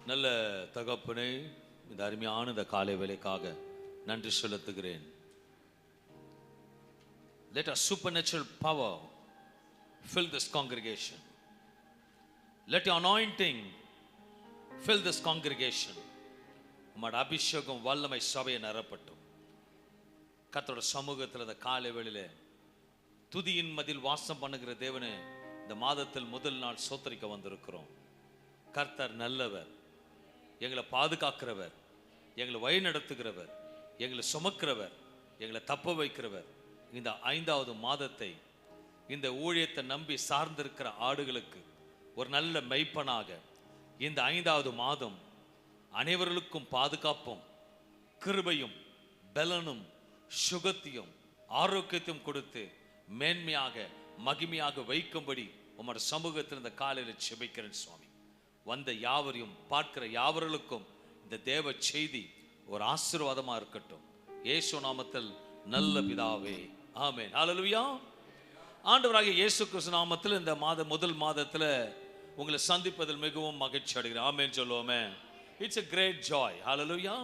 நல்ல தகப்பனே, இந்த அருமையான இந்த காலை வேளைக்காக நன்றி செலுத்துகிறேன். Let a supernatural power fill this congregation. Let your anointing fill this congregation. உம்மோட அபிஷேகம் வல்லமை சபையை நிரப்பட்டும். கர்த்தரோட சமூகத்தில் இந்த காலை வேளையிலே துதியின் மதில் வாசம் பண்ணுகிற தேவனே, இந்த மாதத்தில் முதல் நாள் சோத்தரிக்க வந்திருக்கிறோம். கர்த்தர் நல்லவர், எங்களை பாதுகாக்கிறவர், எங்களை வழி நடத்துகிறவர், எங்களை சுமக்கிறவர், எங்களை தப்ப வைக்கிறவர். இந்த 5வது மாதத்தை இந்த ஊழியத்தை நம்பி சார்ந்திருக்கிற ஆடுகளுக்கு ஒரு நல்ல மெய்ப்பனாக இந்த 5வது மாதம் அனைவர்களுக்கும் பாதுகாப்பும் கிருபையும் பலனும் சுகத்தையும் ஆரோக்கியத்தையும் கொடுத்து மேன்மையாக மகிமையாக வைக்கும்படி உம்மோட சமூகத்தில் இந்த காலையில் செபிக்கிறேன் சுவாமி. வந்த யாவரையும் பார்க்கிற யாவர்களுக்கும் இந்த தேவ செய்தி ஒரு ஆசீர்வாதமா இருக்கட்டும். இயேசு நாமத்தில் நல்ல பிதாவே, ஆமென். ஹல்லேலூயா. ஆண்டவராகிய இயேசு கிறிஸ்து நாமத்தில் இந்த முதல் மாதத்தில் உங்களை சந்திப்பதில் மிகவும் மகிழ்ச்சி அடைகிறேன். ஆமென் சொல்லுவோமே. It's a great joy. ஹல்லேலூயா.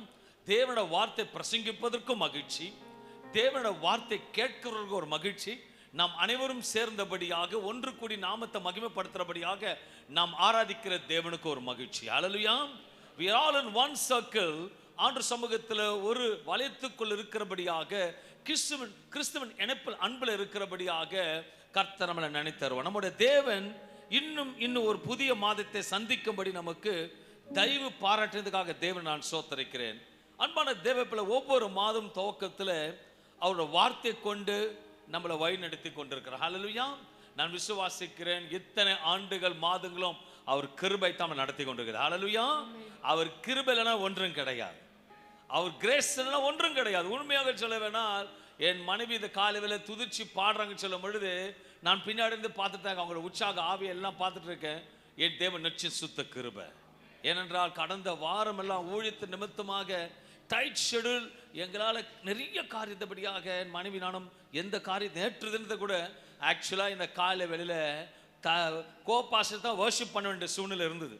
தேவனோட வார்த்தை பிரசங்கிப்பதற்கும் மகிழ்ச்சி, தேவனோட வார்த்தை கேட்கிறவர்களுக்கு ஒரு மகிழ்ச்சி, நாம் அனைவரும் சேர்ந்தபடியாக ஒன்று கூடி நாமத்தை மகிமைப்படுத்துறபடியாக நாம் ஆராதிக்கிற தேவனுக்கு ஒரு மகிழ்ச்சி. ஹல்லேலூயா. we are all in one circle. ஆண்டு சமூகத்தில் ஒரு வலயத்துக்குள் இருக்கிறபடியாக கிறிஸ்துவன் இணைப்பில் அன்பில் இருக்கிறபடியாக கர்த்தர் நம்மளை நினைத்தருவார். நம்முடைய தேவன் இன்னும் ஒரு புதிய மாதத்தை சந்திக்கும்படி நமக்கு தயவு பாராட்டுறதுக்காக தேவன் நான் சோத்தரிக்கிறேன். அன்பான தேவப்பிள்ளை, ஒவ்வொரு மாதம் துவக்கத்தில் அவரோட வார்த்தை கொண்டு நம்மளை வழி நடத்தி கொண்டிருக்கிறார். ஹல்லேலூயா. நான் விசுவாசிக்கிறேன், இத்தனை ஆண்டுகள் மாதங்களும் அவர் கிருபை தான் நடத்தி கொண்டிருக்கிறார். ஹல்லேலூயா. அவர் கிருபை இல்லைனா ஒன்றும் கிடையாது, அவர் கிரேஸ் இல்லைனா ஒன்றும் கிடையாது. உண்மையாக சொல்ல வேணால், என் மனைவி இந்த காலையில் துதிச்சு பாடுறாங்க சொல்லும் பொழுது நான் பின்னாடி இருந்து பார்த்துட்டாங்க, அவங்களோட உற்சாக ஆவியெல்லாம் பார்த்துட்டு இருக்கேன். என் தேவன் நிச்சயம் சுத்த கிருபை. ஏனென்றால் கடந்த வாரம் எல்லாம் ஊழியத்து நிமித்தமாக டைட் ஷெடியூல், எங்களால் நிறைய காரியத்தபடியாக என் மனைவி நானும் எந்த காரியத்தை நேற்று தினத்தை கூட ஆக்சுவலாக இந்த காலை வேளையில் கோபாசத்தை தான் வர்ஷிப் பண்ண வேண்டிய சூழ்நிலை இருந்தது.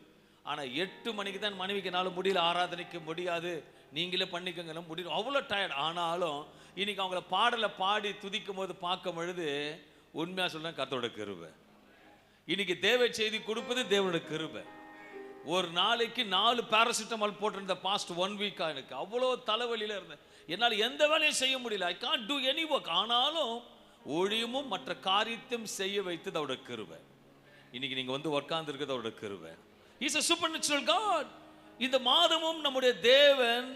ஆனால் 8 மணிக்கு தான் மனைவிக்கு என்னால் முடியல, ஆராதனைக்கு முடியாது, நீங்களே பண்ணிக்கங்க முடியும், அவ்வளோ டயர்ட். ஆனாலும் இன்னைக்கு அவங்கள பாடலை பாடி துதிக்கும் போது பார்க்கும் பொழுது உண்மையாக சொல்கிறேன், கர்த்தரோட கிருபை. இன்னைக்கு தேவ செய்தி கொடுப்பது தேவனோட கிருபை. ஒரு நாளைக்கு 4 பேராசிட்டமால் போட்டிருந்த பாஸ்ட் 1 வீக்காக எனக்கு அவ்வளோ தலைவலியில் இருந்தேன். என்னால் எந்த வேலையும் செய்ய முடியல. I can't do any work. ஆனாலும் ஒழியமும் மற்ற காரியத்தையும் செய்ய வைத்தது அவரோட கிருபை. இன்னைக்கு நீங்கள் வந்து உட்கார்ந்து இருக்கிறது அவரோட கிருபை. Is a supernatural God. இந்த மாதமும் நம்முடைய தேவன்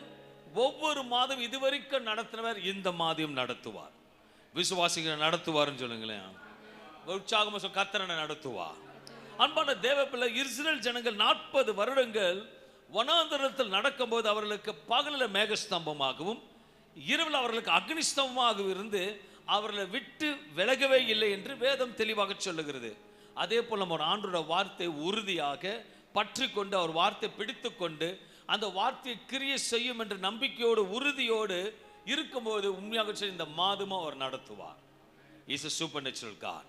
ஒவ்வொரு மாதம் இதுவரைக்கும் நடத்தினவர், இந்த மாதம் நடத்துவார். விசுவாசிகளை நடத்துவார்னு சொல்லுங்களேன். உற்சாகமாக கர்த்தரை நடத்துவார். அன்பான தேவப்பிள்ளை, இஸ்ரேல் ஜனங்கள் 40 வருடங்கள் வனாந்தரத்தில் நடக்கும்போது அவர்களுக்கு பகலில் மேகஸ்தம்பமாகவும் இரவில் அவர்களுக்கு அக்னிஸ்தம்பமாகவும் இருந்து அவர்களை விட்டு விலகவே இல்லை என்று வேதம் தெளிவாக சொல்லுகிறது. அதே போல் நம்ம ஆண்டோட வார்த்தை உறுதியாக பற்றி கொண்டு அவர் வார்த்தை பிடித்து கொண்டு அந்த வார்த்தையை கிரியை செய்யும் என்ற நம்பிக்கையோடு உறுதியோடு இருக்கும்போது உண்மையாக இந்த மாதமும் அவர் நடத்துவார். Is a supernatural God.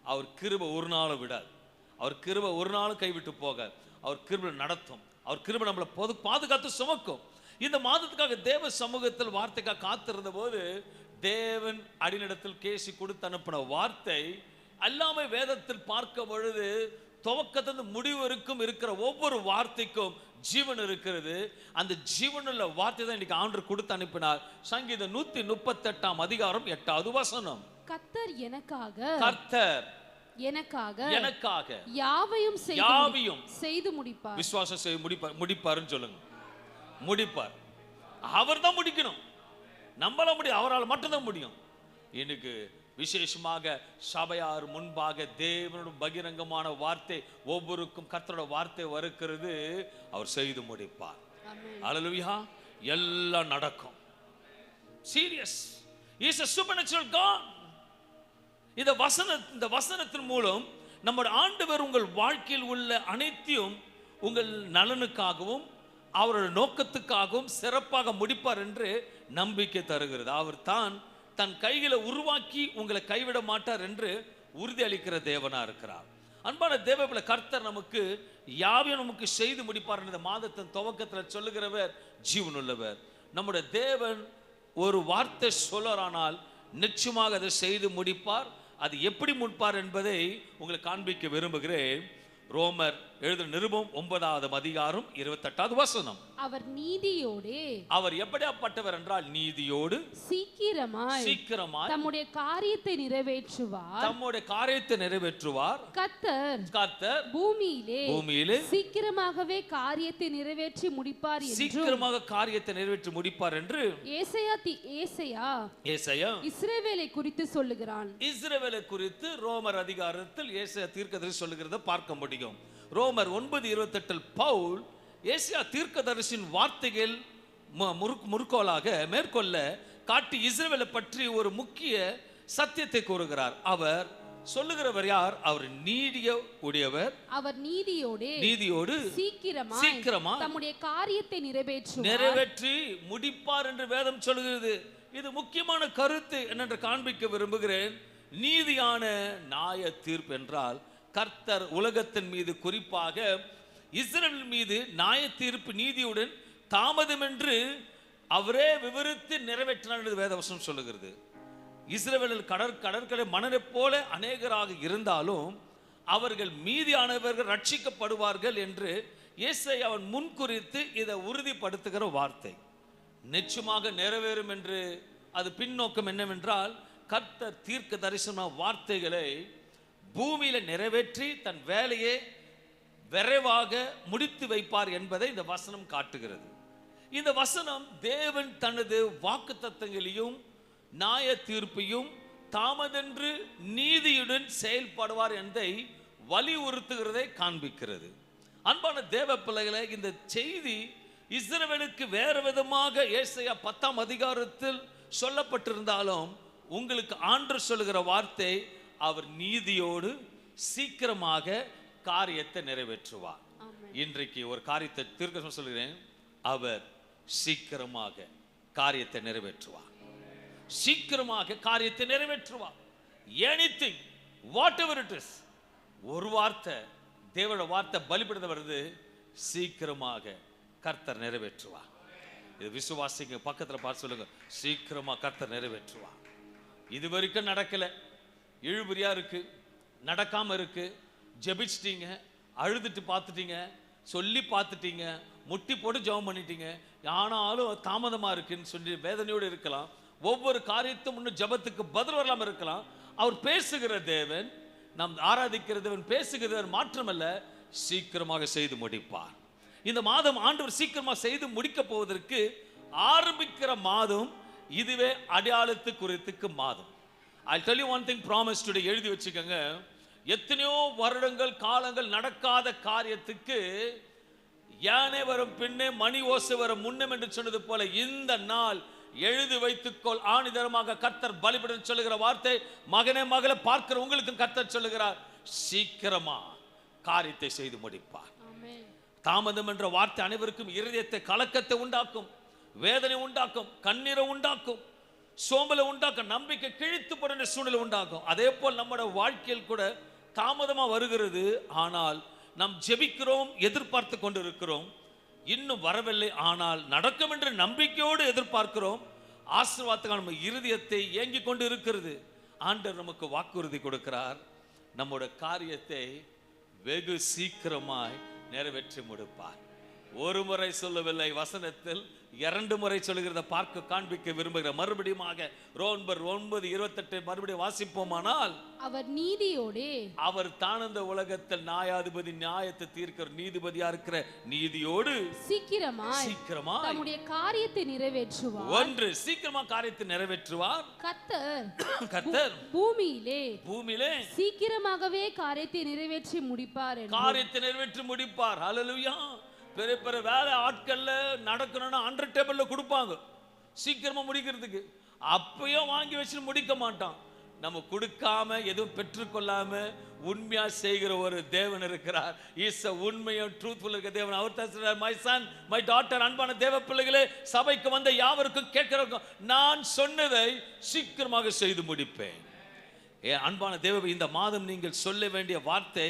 அவர் கிருபை ஒரு நாளும் விடாது, அவர் கிருபை ஒரு நாளும் கைவிட்டு போக, அவர் கிருபை நடத்தும், அவர் கிருபை நம்மளை பாதுகாத்து சுமக்கும். இந்த மாதத்துக்காக தேவ சமூகத்தில் வார்த்தைக்காக காத்திருந்த போது தேவன் அடிநிடத்தில் கேசி கொடுத்து அனுப்பின வார்த்தை எல்லாமே வேதத்தில் பார்க்கும் பொழுது துவக்கத்திலிருந்து முடிவு வரைக்கும் இருக்கிற ஒவ்வொரு வார்த்தைக்கும் ஜீவன் இருக்கிறது. அந்த ஜீவனுள்ள வார்த்தை தான் இன்னைக்கு ஆண்டவர் கொடுத்து அனுப்பினார். சங்கீதம் 138 அதிகாரம் 8வது வசனம். கர்த்தர் எனக்காக யாவையும் செய்து முடிப்பார். விசுவாசம் செய்து முடிப்பாருன்னு சொல்லுங்க. முடிப்பார். அவர் தான் முடிக்கணும், நம்மள முடியும், அவரால் மட்டும்தான் முடியும். எனக்கு விசேஷமாக சபையார் முன்பாக தேவனோட பகிரங்கமான வார்த்தை ஒவ்வொருக்கும் கர்த்தரோட வார்த்தை வருகிறது, அவர் செய்து முடிப்பார். ஹல்லேலூயா. எல்லாம் நடக்கும். Serious. Is a supernatural God. இந்த வசனத்தின் மூலம் நம்முடைய ஆண்டவர் உங்கள் வாழ்க்கையில் உள்ள அனைத்தையும் உங்கள் நலனுக்காகவும் அவரோட நோக்கத்துக்காகவும் சிறப்பாக முடிப்பார் என்று நம்பிக்கை தருகிறது. அவர் தான் தன் கைகளை உருவாக்கி உங்களை கைவிட மாட்டார் என்று உறுதி அளிக்கிற தேவனா இருக்கிறார். அன்பான தேவபிள்ளை, கர்த்தர் நமக்கு யாவையும் நமக்கு செய்து முடிப்பார். இந்த மாதத்தின் துவக்கத்தில் சொல்லுகிறவர் ஜீவனுள்ளவர். நம்முடைய தேவன் ஒரு வார்த்தை சொல்லறானால் நிச்சயமாக அதை செய்து முடிப்பார். அது எப்படி முடிப்பார் என்பதை உங்களுக்கு காண்பிக்க விரும்புகிறேன். ரோமர் எழுதின நிருபம் 9வது அதிகாரம் 28வது வசனம். அவர் நீதியோடு, அவர் எப்படிப்பட்டவர் என்றால் நீதியோடு சீக்கிரமாய் தம்முடைய காரியத்தை நிறைவேற்றுவார். கர்த்தர் பூமியிலே சீக்கிரமாகவே காரியத்தை நிறைவேற்றி முடிப்பார் என்று ஏசாயா இஸ்ரவேலை குறித்து சொல்லுகிறான். இஸ்ரவேலை குறித்து ரோமர் அதிகாரத்தில் ஏசாயா தீர்க்கதரிசி சொல்லுகிறத பார்க்க முடியும். ரோமர் 9:28 பவுல் ஏசாயா தீர்க்கதரிசியின் வார்த்தைகள் மேற்கொள்ள காட்டி இஸ்ரவேலை பற்றி ஒரு முக்கிய சத்தியத்தை கூறுகிறார். அவர் சொல்லுகிறவர் யார்? அவர் அவர் நீதியோடு சீக்கிரமா தம்முடைய காரியத்தை நிறைவேற்றி முடிப்பார் என்று வேதம் சொல்கிறது. இது முக்கியமான கருத்து என்னென்று காண்பிக்க விரும்புகிறேன். நீதியான நியாய தீர்ப்பு என்றால் கர்த்தர் உலகத்தின் மீது, குறிப்பாக இஸ்ரவேல் மீது நியாய தீர்ப்பு நீதியுடன் தாமதம் என்று அவரே விவரித்து நிறைவேற்றினார் என்று வேதவசனம் சொல்லுகிறது. இஸ்ரவேலில் கடற்கரை மணலை போல அநேகராக இருந்தாலும் அவர்கள் மீதியானவர்கள் ரட்சிக்கப்படுவார்கள் என்று ஏசாயா அவன் முன்குறித்து இதை உறுதிப்படுத்துகிற வார்த்தை நிச்சயமாக நிறைவேறும் என்று அது பின்னோக்கம் என்னவென்றால் கர்த்தர் தீர்க்க தரிசன வார்த்தைகளை பூமியில நிறைவேற்றி தன் வேலையை விரைவாக முடித்து வைப்பார் என்பதை இந்த வசனம் காட்டுகிறது. இந்த வசனம் தேவன் தனது வாக்குத்தத்தங்களையும் நியாய தீர்ப்பையும் தாமதென்று நீதியுடன் செயல்படுவார் என்பதை வலியுறுத்துகிறதை காண்பிக்கிறது. அன்பான தேவ பிள்ளைகளை, இந்த செய்தி இஸ்ரவேலுக்கு வேறு விதமாக ஏசாயா 10ஆம் அதிகாரத்தில் சொல்லப்பட்டிருந்தாலும் உங்களுக்கு ஆண்டவர் சொல்லுகிற வார்த்தை அவர் நீதியோடு சீக்கிரமாக காரியத்தை நிறைவேற்றுவார். இன்றைக்கு ஒரு காரியத்தை தீர்க்க சொல்கிறேன். அவர் சீக்கிரமாக காரியத்தை நிறைவேற்றுவார். Anything what ever it is. ஒரு வார்த்தை, தேவனுடைய வார்த்தை பலிபீடத்தில் வருது, சீக்கிரமாக கர்த்தர் நிறைவேற்றுவார். இது விசுவாசிங்க பக்கத்தில் பார்த்து சொல்லுங்க, சீக்கிரமா கர்த்தர் நிறைவேற்றுவார். இது வரைக்கும் நடக்கல, இழுபறியா இருக்கு, நடக்காம இருக்கு, ஜெபிச்சிட்டீங்க, அழுதுட்டு பார்த்துட்டீங்க, சொல்லி பார்த்துட்டீங்க, முட்டி போட்டு ஜெபம் பண்ணிட்டீங்க, ஆனாலும் தாமதமா இருக்குன்னு சொல்லி வேதனையோடு இருக்கலாம். ஒவ்வொரு காரியத்தும் இன்னும் ஜெபத்துக்கு பதில் வரலாம இருக்கலாம். அவர் பேசுகிற தேவன், நாம் ஆராதிக்கிற தேவன் பேசுகிறவர் மாற்றமல்ல, சீக்கிரமாக செய்து முடிப்பார். இந்த மாதம் ஆண்டவர் சீக்கிரமாக செய்து முடிக்க போவதற்கு ஆரம்பிக்கிற மாதம் இதுவே அடையாளத்து குறித்துக்கு மாதம். I'll tell you one thing, promise today, எழுதி வச்சுக்கோங்க. எத்தனையோ வருடங்கள் காலங்கள் நடக்காத காரியத்துக்கு யானை வரும் பின்னே மணி ஓசை வரும் முன்னம் என்று சொன்னது போல இந்த நாள் எழுதி வைத்துக்கொள். ஆணிதரமாக கர்த்தர் பலிபீடம் சொல்லுகிற வார்த்தை, மகனே மகளை பார்க்கிற உங்களுக்கு கர்த்தர் சொல்லுகிறார், சீக்கிரமா காரியத்தை செய்து முடிப்பார். தாமதம் என்ற வார்த்தை அனைவருக்கும் இருதயத்தை கலக்கத்தை உண்டாக்கும், வேதனை உண்டாக்கும், கண்ணீரை உண்டாக்கும், சோம்பலை உண்டாக்கும், நம்பிக்கை கிழித்து போற சூழ்நிலை உண்டாக்கும். அதே போல் நம்முடைய வாழ்க்கையில் கூட தாமதமா வருகிறது. ஆனால் நாம் ஜெபிக்கிறோம், எதிர்பார்த்து கொண்டு இருக்கிறோம், இன்னும் வரவில்லை, ஆனால் நடக்கும் என்று நம்பிக்கையோடு எதிர்பார்க்கிறோம். ஆசீர்வாதத்துக்கான நம்ம இருதயத்தை ஏங்கி கொண்டு இருக்கிறது. ஆண்டவர் நமக்கு வாக்குறுதி கொடுக்கிறார், நம்முடைய காரியத்தை வெகு சீக்கிரமாய் நிறைவேற்றி முடிப்பார். ஒரு முறை சொல்லவில்லை, வசனத்தில் 2 முறை சொல்லுகிறத பார்க்க காண்பிக்க விரும்புகிற. மறுபடியும் ரோமர் 9:28 மறுபடியும் வாசிப்போமானால், அவர் நீதியோடு, அவர் தானந்த உலகத்தில் நியாயாதிபதி, நியாயத்தை தீர்க்கிற நீதிபதியா இருக்கிற நீதியோடு சீக்கிரமாய் தம்முடைய காரியத்தை நிறைவேற்றுவார். ஒன்று, சீக்கிரமா காரியத்தை நிறைவேற்றுவார். கர்த்தர் பூமியிலே சீக்கிரமாகவே காரியத்தை நிறைவேற்றி முடிப்பார். காரியத்தை நிறைவேற்றி முடிப்பார். ஹல்லேலூயா. பெரிய பெரிய வேலை ஆட்கள்ல நடக்கணும்னா 100 டேபிள்ல கொடுப்பாங்க சீக்கிரமா முடிக்கிறதுக்கு. அப்பயும் வாங்கி வச்சு முடிக்க மாட்டான். நம்ம கொடுக்காம எதுவும் பெற்றுக்கொள்ளாம உண்மையா செய்கிற ஒரு தேவன் இருக்கிறார். இஸ் உண்மையும் ட்ரூத்ஃபுல் இருக்க தேவன். அவர் தான் மை சன் மை டாட்டர். அன்பான தேவ பிள்ளைகளே, சபைக்கு வந்த யாவருக்கும் கேட்கிறவருக்கும் நான் சொன்னதை சீக்கிரமாக செய்து முடிப்பேன். அன்பான தேவ, இந்த மாதம் நீங்கள் சொல்ல வேண்டிய வார்த்தை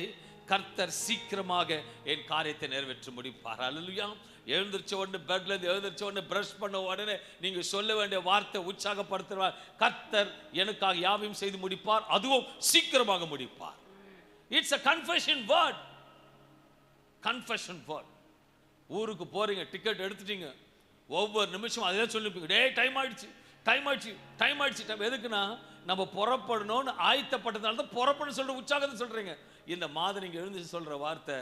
கர்த்தர் சீக்கிரமாக என் காரியத்தை நிறைவேற்ற முடிப்பார். அல்லேலூயா. எழுந்திருச்ச உடனே பெட்ல இருந்து எழுந்திருச்ச உடனே பிரஷ் பண்ண உடனே நீங்க சொல்ல வேண்டிய வார்த்தை உற்சாகப்படுத்துவார். கர்த்தர் எனக்காக யாவையும் செய்து முடிப்பார், அதுவும் சீக்கிரமாக முடிப்பார். It's a confession word. confession word. ஊருக்கு போறீங்க, டிக்கெட் எடுத்துட்டீங்க, ஒவ்வொரு நிமிஷம் அதே சொல்லிப்பீங்க, டேய் டைம் ஆயிடுச்சு டைம் ஆயிடுச்சு டைம் ஆயிடுச்சு. எதுக்குன்னா நம்ம புறப்படணும்னு ஆயத்தப்பட்டதால தான் புறப்படணும் சொல்ற உற்சாகத்தை சொல்றீங்க. இந்த மாதிரி நீங்க எழுந்து சொல்ற வார்த்தை,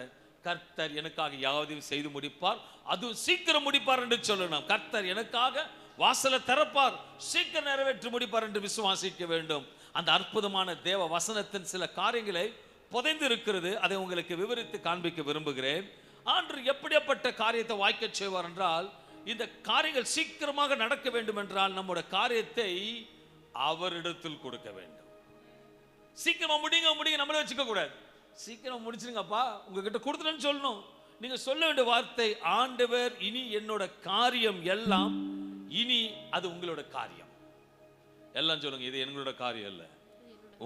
கர்த்தர் எனக்காக யாவதையும் செய்து முடிப்பார், அதுவும் சீக்கிரம் முடிப்பார் என்று சொல்லணும். கர்த்தர் எனக்காக வாசலை திறப்பார், சீக்கிரம் நிறைவேற்றி முடிப்பார் என்று விசுவாசிக்க வேண்டும். அந்த அற்புதமான தேவ வசனத்தின் சில காரியங்களை புதைந்து இருக்கிறது, அதை உங்களுக்கு விவரித்து காண்பிக்க விரும்புகிறேன். ஆண்டவர் எப்படிப்பட்ட காரியத்தை வாய்க்க செய்வார் என்றால், இந்த காரியங்கள் சீக்கிரமாக நடக்க வேண்டும் என்றால் நம்முடைய காரியத்தை அவரிடத்தில் கொடுக்க வேண்டும். சீக்கிரமா முடிங்க நம்மளே வச்சுக்க கூடாது. சீக்கிரம் முடிச்சிருங்கப்பா, உங்ககிட்ட கொடுத்துட்டேன்னு சொல்லணும். நீங்க சொல்ல வேண்டிய வார்த்தை, ஆண்டவர் இனி என்னோட காரியம் எல்லாம், இனி அது உங்களோட காரியம். எல்லாம் சொல்லுங்க, இது எங்களோட காரியம் இல்ல,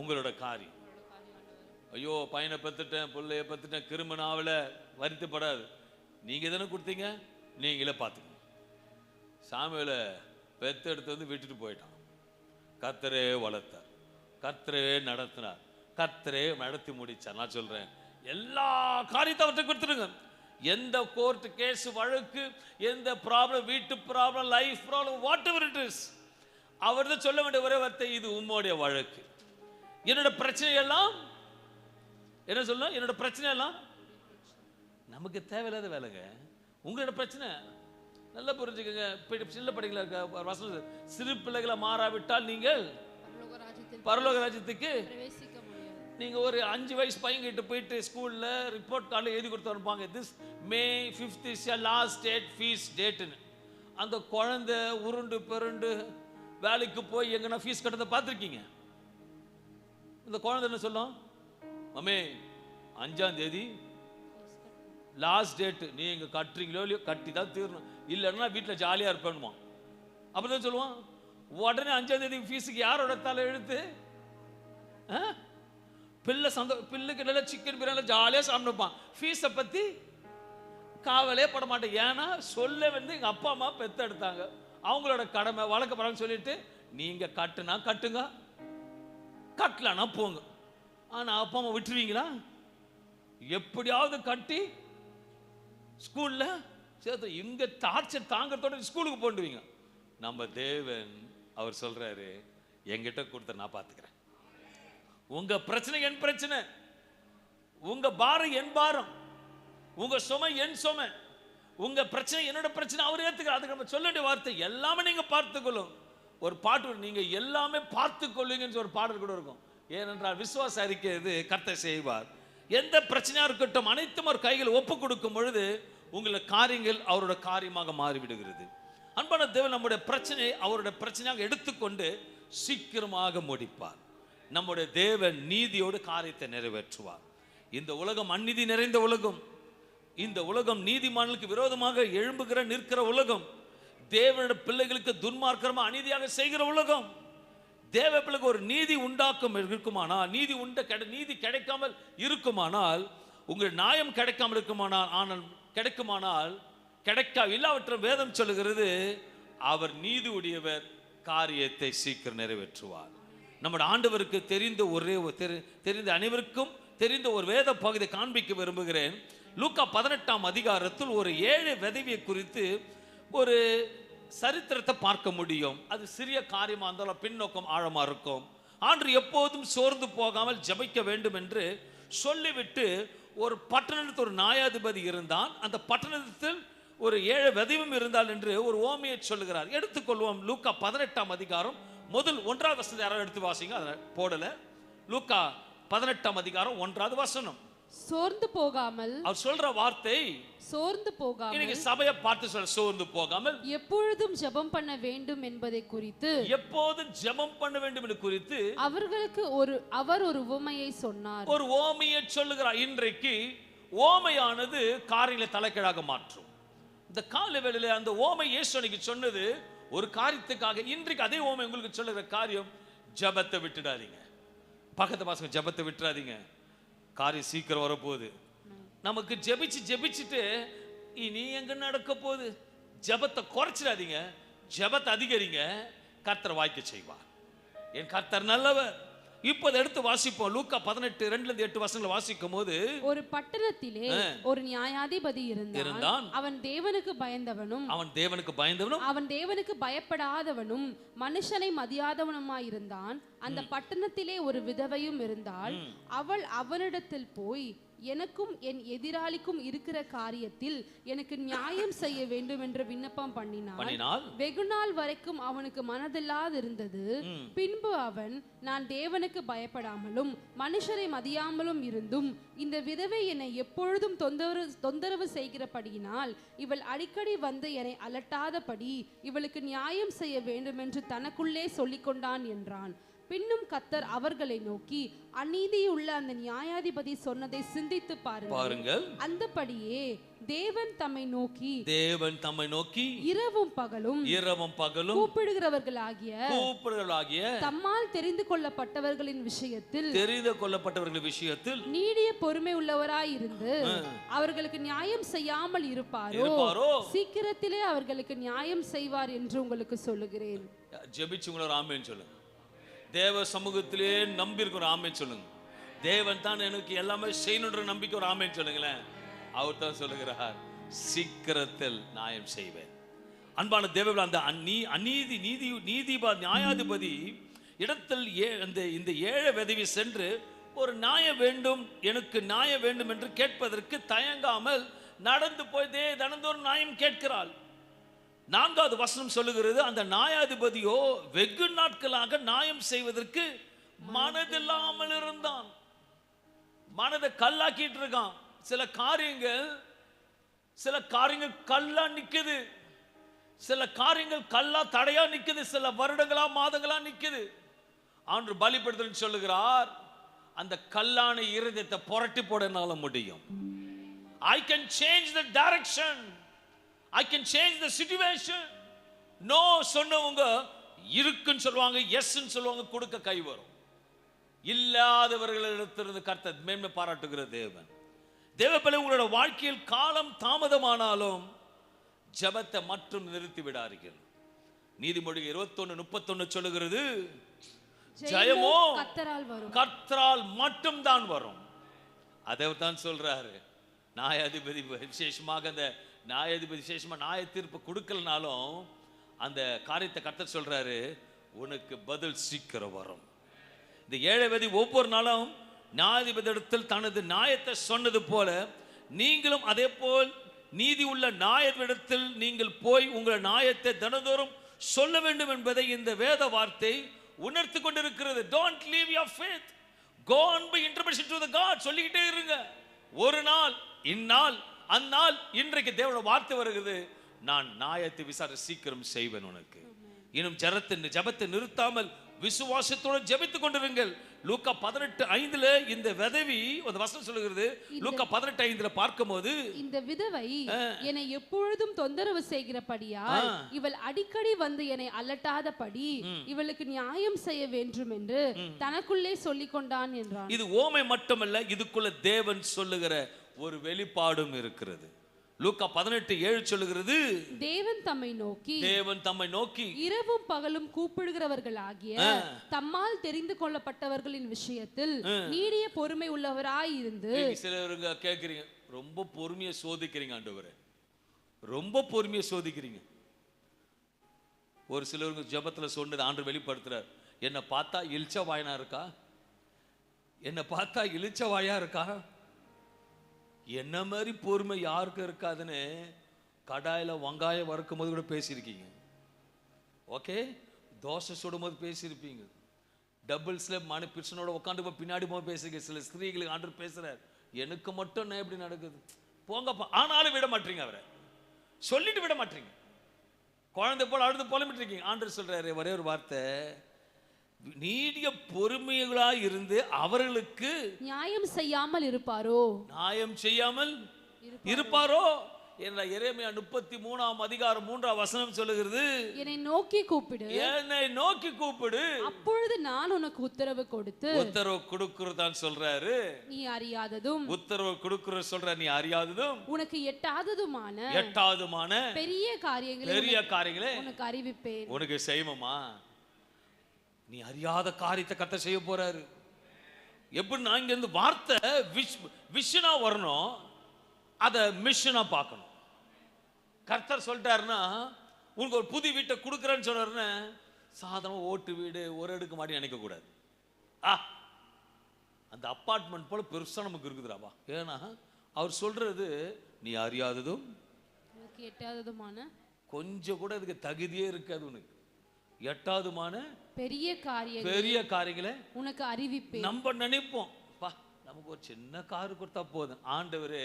உங்களோட காரியம். ஐயோ பையனை பெத்துட்டேன், பிள்ளைய பெத்துட்டேன், கிருமனாவில வருத்தப்படாது. நீங்க தானே கொடுத்தீங்க, நீங்களே பார்த்துக்கணும். சாமுவேல பெத்து எடுத்து வந்து விட்டுட்டு போயிட்டான். கர்த்தரே வளர்த்தார், கர்த்தரே நடத்தினார், கர்த்தரே நடத்தி முடிச்சார். நான் சொல்றேன், எல்லா காரியத்தை அவர்கிட்ட கொடுத்துருங்க. எந்த கோர்ட் கேஸ் வழக்கு, எந்த ப்ராப்ளம், வீட்டு problem, life problem, what ever it is, அவர்தான் சொல்ல வேண்டிய ஒரே வார்த்தை, இது உம்முடைய வழக்கு. என்னோட பிரச்சனை எல்லாம் என்ன சொல்லணும், என்னோட பிரச்சனை எல்லாம் நமக்கு தேவையில்லாத வேலைங்க. உங்களோட பிரச்சனை நல்லா புரிஞ்சுக்கங்க. சின்ன படிக்கல வசனம், சிறு பிள்ளைகளை மாறாவிட்டால் நீங்கள் பரலோக ராஜ்யத்துக்கு நீங்க ஒரு 5 வயசு பையன் கிட்ட போயிட்டு ஸ்கூல்ல ரிப்போர்ட் கார்டில் எழுதி கொடுத்து அனுப்பாங்க, this May 5th is your last date, fees date. அந்த குழந்தை உருண்டு பெருண்டு வேலைக்கு போய் எங்கன்னா ஃபீஸ் கட்டதை பார்த்துருக்கீங்க? இந்த குழந்தை என்ன சொல்லும், மம்மே 5ஆம் தேதி லாஸ்ட் டேட், நீங்க கட்டுறீங்களோ இல்லையோ கட்டி தான் தீரணும், இல்லைன்னா வீட்டில் ஜாலியாக இருப்பேன்மா. அப்படிதான் சொல்லுவான். உடனே 5ஆம் தேதி ஃபீஸுக்கு யாரோட தலை எழுத்து? பிள்ளைக்கு நல்லா சிக்கன் பிரியாணி ஜாலியாக சாப்பிடுப்பான், ஃபீஸை பற்றி காவலே பட மாட்டேன். ஏன்னா சொல்ல எங்கள் அப்பா அம்மா பெத்தெடுத்தாங்க, அவங்களோட கடமை வழக்கப்படான்னு சொல்லிட்டு, நீங்கள் கட்டுனா கட்டுங்க, கட்டலனா போங்க. ஆனால் அப்பா அம்மா விட்டுருவீங்களா? எப்படியாவது கட்டி ஸ்கூல்ல சேர்த்து இங்க டார்ச்சர் தாங்கத்தோட ஸ்கூலுக்கு போடுவீங்க. நம்ம தேவன் அவர் சொல்றாரு, என்கிட்ட கொடுத்த நான் பார்த்துக்கிறேன். உங்க பிரச்சனை என் பிரச்சனை, உங்க பாரம் என் பாரம், உங்க சுமை என் சுமை, உங்க பிரச்சனை என்னோட பிரச்சனை, அவர் ஏத்துக்கிறார். அதுக்கு நம்ம சொல்ல வேண்டிய வார்த்தை, எல்லாமே நீங்க பார்த்துக்கொள்ளும். ஒரு பாட்டு, நீங்க எல்லாமே பார்த்துக்கொள்ளுங்கன்னு ஒரு பாடல் கூட இருக்கும். ஏனென்றால் விசுவாச அறிக்கை இது கர்த்தர் செய்வார். எந்த பிரச்சனையா இருக்கட்டும், அனைத்தும் ஒரு கைகள் ஒப்பு கொடுக்கும் பொழுது உங்களை காரியங்கள் அவரோட காரியமாக மாறிவிடுகிறது. அன்பான தேவன் நம்முடைய பிரச்சனையை அவருடைய பிரச்சனையாக எடுத்துக்கொண்டு சீக்கிரமாக முடிப்பார். நம்முடைய தேவன் நீதியோடு காரியத்தை நிறைவேற்றுவார். இந்த உலகம் அநீதி நிறைந்த உலகம், இந்த உலகம் நீதிமான்களுக்கு விரோதமாக எழும்புகிற நிற்கிற உலகம், தேவனுடைய பிள்ளைகளுக்கு துன்மார்க்கமா அநீதியாக செய்கிற உலகம். தேவ பிள்ளைக்கு ஒரு நீதி உண்டாக்கும் இருக்குமானால், நீதி கிடைக்காமல் இருக்குமானால், உங்கள் நியாயம் கிடைக்காமல் கிடைக்குமானால் இல்லாவற்ற வேதம் சொல்லுகிறது, அவர் நீதி உடையவர், காரியத்தை சீக்கிரம் நிறைவேற்றுவார். நம்முடைய ஆண்டவருக்கு தெரிந்த அனைவருக்கும் தெரிந்த ஒரு வேத பகுதியை காண்பிக்க விரும்புகிறேன். லூக்கா 18ஆம் அதிகாரத்தில் ஒரு 7 விதவையை குறித்து ஒரு சரித்திரத்தை பார்க்க முடியும். அது சிறிய காரியமா இருந்தாலும் பின்னோக்கம் ஆழமா இருக்கும். ஆண்டவர் எப்போதும் சோர்ந்து போகாமல் ஜெபிக்க வேண்டும் என்று சொல்லிவிட்டு, ஒரு பட்டணத்தில் ஒரு நியாயாதிபதி இருந்தான், அந்த பட்டணத்தில் ஒரு 7 விதவையும் இருந்தால் என்று ஒரு ஓமையை சொல்லுகிறார். எடுத்துக்கொள்வோம். லூக்கா 18ஆம் அதிகாரம் முதல் 1வது வசனத்தை யாராவது எடுத்து வாசிங்க, அதை போடல. லூக்கா 18ஆம் அதிகாரம் 1வது வசனம். சோர்ந்து போகாமல், அவர் சொல்ற வார்த்தை சோர்ந்து போகாமல், இன்னைக்கு சபையை பார்த்து சொல்ல, சோர்ந்து போகாமல் எப்பொழுதும் ஜெபம் பண்ண வேண்டும் என்பதை குறித்து, எப்போதும் ஜெபம் பண்ண வேண்டும் என்று குறித்து அவர்களுக்கு அவர் ஒரு உவமையை சொன்னார். ஒரு ஓமையை சொல்லுகிறார். இன்றைக்கு ஓமையானது காரியங்களை தலைக்கீழாக மாற்றும். இந்த கால வேளையில அந்த ஓமை இயேசு அன்னைக்கு சொன்னது ஒரு காரியத்துக்காக. இன்றைக்கு அதே ஓமை உங்களுக்கு சொல்லுகிற காரியம், ஜெபத்தை விட்டுடாதீங்க. பக்கத்து பாசங்க, ஜெபத்தை விட்டுறாதீங்க. காரியம் சீக்கிரம் வரப்போகுது. நமக்கு ஜெபிச்சுட்டு இனி எங்க நடக்க போகுது? ஜெபத்தை குறைச்சிடாதீங்க, ஜெபத்தை அதிகரிங்க, கர்த்தர் வாய்க்க செய்வார். என் கர்த்தர் நல்லவர். இப்போ அதை எடுத்து வாசிப்போம். லூக்கா 18:2-8 வாசிக்கும் போது, ஒரு பட்டணத்திலே ஒரு நியாயாதிபதி இருந்தான். அவன் தேவனுக்கு பயந்தவனும் அவன் தேவனுக்கு பயப்படாதவனும் மனுஷனை மதியாதவனுமாயிருந்தான். அந்த பட்டணத்திலே ஒரு விதவையும் இருந்தாள். அவள் அவனிடத்தில் போய், எனக்கும் என் எதிராளிக்கும் இருக்கிற காரியத்தில் எனக்கு நியாயம் செய்ய வேண்டும் என்று விண்ணப்பம் பண்ணினாள். வெகுநாள் வரைக்கும் அவனுக்கு மனதில்லாதிருந்தது. பின்பு அவன், நான் தேவனுக்கு பயப்படாமலும் மனுஷரை மதியாமலும் இருந்தும் இந்த விதவை என்னை எப்பொழுதும் தொந்தரவு செய்கிறபடியினால் இவள் அடிக்கடி வந்து என்னை அலட்டாதபடி இவளுக்கு நியாயம் செய்ய வேண்டும் என்று தனக்குள்ளே சொல்லிக்கொண்டான் என்றான். பின்னும் கர்த்தர் அவர்களை நோக்கி, அநீதியுள்ள அந்த நியாயாதிபதி சொன்னதை சிந்தித்து பாருங்கள். அந்தபடியே தேவன் தம்மை நோக்கி இரவும் பகலும் கூப்பிடுகிறவர்களாகிய தம்மால் தெரிந்து கொள்ளப்பட்டவர்களின் விஷயத்தில் நீடிய பொறுமை உள்ளவராய் இருந்து அவர்களுக்கு நியாயம் செய்யாமல் இருப்பாரோ, சீக்கிரத்திலே அவர்களுக்கு நியாயம் செய்வார் என்று உங்களுக்கு சொல்லுகிறேன். ஜெபிச்சுங்களா? ஆமென் சொல்லுங்க. தேவ சமூகத்திலே நம்பி இருக்கிற ஆமென் சொல்லுங்க. தேவன் தான் எனக்கு எல்லாமே செய்யணுன்ற நம்பிக்கை ஒரு ஆமென் சொல்லுங்களேன். அவர் தான் சொல்லுகிறார், சீக்கிரத்தில் நியாயம் செய்வேன். அன்பான தேவர்கள், அந்த நியாயாதிபதி இடத்தில் இந்த ஏழை விதவி சென்று ஒரு நியாயம் வேண்டும், எனக்கு நியாயம் வேண்டும் என்று கேட்பதற்கு தயங்காமல் நடந்து போய் தினந்தோறும் நியாயம் கேட்கிறாள். 4வது வசனம் சொல்லுகிறது, அந்த நியாயாதிபதியோ வெகு நாட்களாக நியாயம் செய்வதற்கு மனதில்லாமல் இருந்தான். மனதை கல்லாக்கிட்டு இருக்கான். சில காரியங்கள் கல்லா நிக்குது, சில காரியங்கள் கல்லா தடையா நிக்குது, சில வருடங்களா மாதங்களா நிக்குது. ஆண்டு பலிபடுத்தல் சொல்லுகிறார், அந்த கல்லான இருதயத்தை புரட்டி போட என்னால முடியும். I can change the direction, I can change the situation. No சொன்னவங்க இருக்குன்னு சொல்லுவாங்க, எஸ்ன்னு சொல்லுவாங்க, கொடுக்க கை வரும். இல்லாதவர்களிடத்திலிருந்து கர்த்தர் மேன்மை பாராட்டுகிற தேவன். தேவப்பிள்ளை, உங்களோட வாழ்க்கையில் காலம் தாமதமானாலும் ஜெபத்தை மட்டும் நிறுத்தி விடாதீர்கள். நீதிமொழிகள் 21:31 சொல்லுகிறது, ஜெயமோ கர்த்தரால் மட்டும் தான் வரும். அதை தான் சொல்றாரு. நியாயாதிபதி விசேஷமாக நியாய தீர்ப்பு கொடுக்கலனாலும் அந்த காரியத்தை கர்த்தர் சொல்றாரு, உனக்கு பதில் சீக்கிரம் வரும். இந்த ஏழைவதி ஒவ்வொரு நாளும் நியாயாதிபதி இடத்தில் தனது நியாயத்தை சொன்னது போல நீங்களும் அதே போல் நீதி உள்ள நியாயத்திடத்தில் நீங்கள் போய் உங்கள் நியாயத்தை தினந்தோறும் சொல்ல வேண்டும் என்பதை இந்த வேத வார்த்தை உணர்த்தி கொண்டிருக்கிறது. Don't leave your faith, go on by intercession to the God. சொல்லிக்கிட்டே இருங்க. ஒரு நாள், இந்நாள், அந்நாள், இன்றைக்கு தேவனோட வார்த்தை வருகிறது, நான் நியாயத்தை விசாரி சீக்கிரம் செய்வேன் உனக்கு. இன்னும் ஜெபத்தை நிறுத்தாமல் விசுவாசத்தோடு ஜெபித்துக் கொண்டிருங்கள். லூக்கா 18:5 இந்த விதவி ஒரு வசனம் சொல்லுகிறது. லூக்கா 18:5 பார்க்கும்போது, இந்த விதவை என்னை எப்பொழுதும் தொந்தரவு செய்கிறபடியால் இவள் அடிக்கடி வந்து என்னை அலட்டாதபடி இவளுக்கு நியாயம் செய்ய வேண்டும் என்று தனக்குள்ளே சொல்லிக் கொண்டான் என்றான். இது ஓமை மட்டுமல்ல, இதுக்குள்ள தேவன் சொல்லுகிற ஒரு வெளிப்பாடும் இருக்கிறது. லூக்கா 18:7 சொல்லுகிறது, தேவன் தம்மை நோக்கி இரவும் பகலும் கூப்பிடுகிறவர்களாகிய தம்மால் தெரிந்து கொள்ளப்பட்டவர்களின் விஷயத்தில் நீடிய பொறுமை உள்ளவராய் இருந்து. சிலருங்க கேக்குறீங்க, ரொம்ப பொறுமையை சோதிக்கிறீங்க ஆண்டவரே, ரொம்ப பொறுமையை சோதிக்கிறீங்க. ஒரு சிலருங்க ஜெபத்துல சொன்னது ஆண்டவர் வெளிப்படுத்துறார், என்னை பார்த்தா இளிச்ச வாயனா இருக்கா, என்னை பார்த்தா இளிச்ச வாயா இருக்கா, என்ன மாதிரி பொறுமை யாருக்கு இருக்காதுன்னு கடாயில வெங்காயம் வறுக்கும் போது கூட பேசியிருக்கீங்க. ஓகே, தோசை சுடும் போது பேசியிருப்பீங்க. டபுள்ஸ்ல மன பிரிச்சனோட உட்காந்து பின்னாடி போய் பேசுறீங்க. சில ஸ்திரீகளுக்கு ஆண்டவர் பேசுறாரு, எனக்கு மட்டும் என்ன எப்படி நடக்குது போங்கப்பா. ஆனாலும் விட மாட்டீங்க, அவரை சொல்லிட்டு விட மாட்டீங்க. குழந்தை போல அழுது புலம்பிட்டு இருக்கீங்க. ஆண்டவர் சொல்றாரு ஒரே ஒரு வார்த்தை, நீடிய பொறுமைகளாய் இருந்து அவர்களுக்கு நியாயம் செய்யாமல் இருப்பாரோ. எரேமியா 33ஆம் அதிகாரம் 3ஆம் வசனம் சொல்லுகிறது, என்னை நோக்கி கூப்பிடு, என்னை நோக்கி கூப்பிடு, அப்பொழுது நான் உனக்கு உத்தரவு கொடுத்து. உத்தரவு கொடுக்கிறதான் சொல்றாரு. நீ அறியாததும், உத்தரவு கொடுக்கிற சொல்ற, நீ அறியாததும் உனக்கு எட்டாததுமான பெரிய காரியங்களை உனக்கு அறிவிப்பேன். உனக்கு செய்யுமா? நீ அறியாத காரியத்தை கர்த்தர் செய்ய போறாரு. எப்படி நான் இங்க இருந்து வார்த்தை விஷனா வரணும், அதை மிஷனா பார்க்கணும். கர்த்தர் சொல்லிட்டாருன்னா, உனக்கு ஒரு புது வீட்டை கொடுக்குறேன்னு சொன்னாருன்னா, சாதாரண ஓட்டு வீடு ஒரு அடுக்கு மாடி நினைக்க கூடாது. அந்த அப்பார்ட்மெண்ட் போல பெருசா நமக்கு இருக்குதுராவா. ஏன்னா அவர் சொல்றது, நீ அறியாததும் எட்டாததுமான, கொஞ்சம் கூட அதுக்கு தகுதியே இருக்காது உனக்கு, எட்டாவதுமான பெரிய காரியங்களை உனக்கு அறிவிப்பேன். நம்ம நினைப்போம், பா நமக்கு ஒரு சின்ன காரு கொடுத்தா போதும். ஆண்டவர்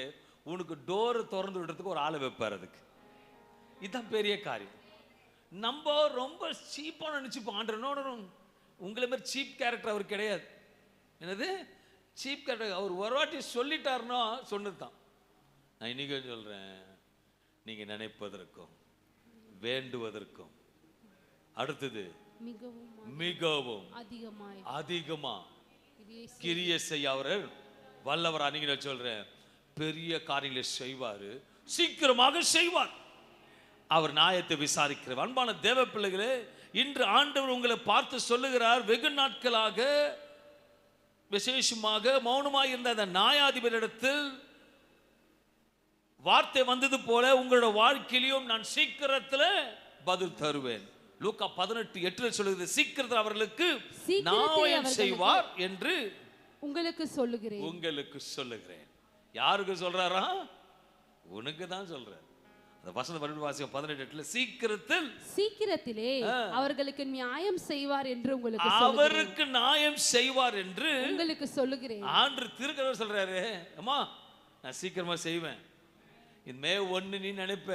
உனக்கு டோர் திறந்து விடுறதுக்கு ஒரு ஆளை வைப்பார். அதுக்கு இதுதான் பெரிய காரியம். நம்ம ரொம்ப சீப்பா நினைச்சுப்போம். ஆண்டவர் உங்களை மாதிரி சீப் கேரக்டர் அவர் கிடையாது. என்னது சீப் கேரக்டர்? அவர் ஒரு வாட்டி சொல்லிட்டாருன்னா சொன்னதுதான். நான் இன்னைக்கு சொல்றேன், நீங்க நினைப்பதற்கும் வேண்டுவதற்கும் அடுத்தது மிகவும் அதிகமா கிரியை செய்ய அவர் வல்லவர். அன்னைக்கு சொல்றேன், பெரிய காரியங்களை செய்வாரு, சீக்கிரமாக செய்வார். அவர் நியாயத்தை விசாரிக்கிறார். அன்பான தேவ பிள்ளைகளே, இன்று ஆண்டவர் உங்களை பார்த்து சொல்லுகிறார், வெகு நாட்களாக விசேஷமாக மௌனமாக இருந்த அந்த நியாயாதிபதியிடத்தில் வார்த்தை வந்தது போல உங்களோட வாழ்க்கையிலும் நான் சீக்கிரத்தில் பதில் தருவேன். லூக்கா 18:8 சொல்லுகிறது, சீக்கிரத்தில் அவர்களுக்கு நியாயம் செய்வார் என்று உங்களுக்கு சொல்லுகிறேன். யாருக்கு சொல்றாரா? உனக்கு தான் சொல்றார். அந்த வசனம் மறுபடியும் வாசிங்க. 18:8 சீக்கிரத்திலே அவர்களுக்கு நியாயம் செய்வார் என்று அவருக்கு நியாயம் செய்வார் என்று உங்களுக்கு சொல்லுகிறேன். ஆண்டு திருக்கதர் சொல்றாரு, அம்மா நான் சீக்கிரமா செய்வேன். இது மே 1 நீ நினைப்ப,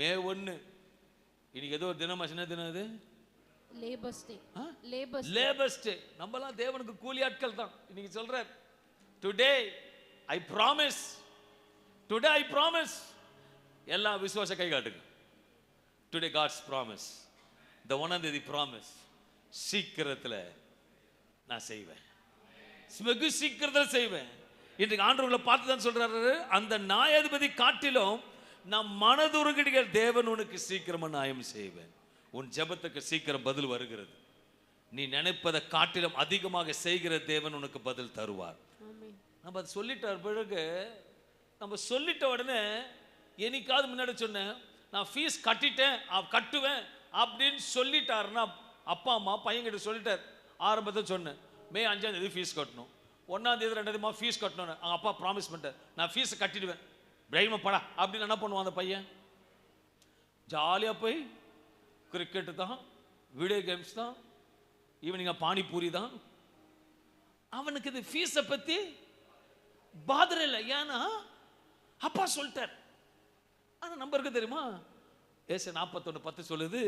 மே 1 இன்னைக்கு ஏதோ ஒரு தினம். என்ன தினம் அது? Labours day. நம்மலாம் தேவனுக்கு கூலி ஆட்கள் தான். இன்னைக்கு சொல்றார், today I promise, today I promise. எல்லா விசுவாச கை காட்டுங்க. டுடே காட்ஸ் ப்ராமிஸ், இந்த 1ஆம் தேதி ப்ராமிஸ், சீக்கிரத்தில் நான் செய்வேன், வெகு சீக்கிரத்தில் செய்வேன். இன்றைக்கு ஆண்டவர்களை பார்த்து தான் சொல்றாரு, அந்த நியாயாதிபதி காட்டிலும் நம் மனதுருகிற தேவன் உனக்கு சீக்கிரமா நியாயம் செய்வேன். உன் ஜெபத்துக்கு சீக்கிரம் பதில் வருகிறது. நீ நினைப்பதை காட்டிலும் அதிகமாக செய்கிற தேவன் உனக்கு பதில் தருவார். நம்ம அதை சொல்லிட்டார் பிறகு, நம்ம சொல்லிட்ட உடனே என்னைக்காவது முன்னாடி சொன்னேன், நான் ஃபீஸ் கட்டுவேன் அப்படின்னு சொல்லிட்டாருன்னா, அப்பா அம்மா பையன்கிட்ட சொல்லிட்டார். ஆரம்பத்தில் சொன்னேன், மே 5ஆம் தேதி ஃபீஸ் கட்டணும், 1ஆம் தேதி 2ஆம் தேதி ஃபீஸ் கட்டணும். அவங்க அப்பா ப்ராமிஸ் பண்ணிட்டார், நான் ஃபீஸை கட்டிடுவேன், பிரைமா படா அப்படின்னு என்ன பண்ணுவான் அந்த பையன்? ஜாலியாக போய் கிரிக்கெட்டு தான், வீடியோ கேம்ஸ் தான், ஈவினிங்க பானிபூரி தான். அவனுக்கு இது ஃபீஸை பற்றி பாதரை இல்லை. ஏன்னா அப்பா சொல்லிட்டார். ஆனால் நம்பருக்கு தெரியுமா, ஏசை 41:10 சொல்லுது,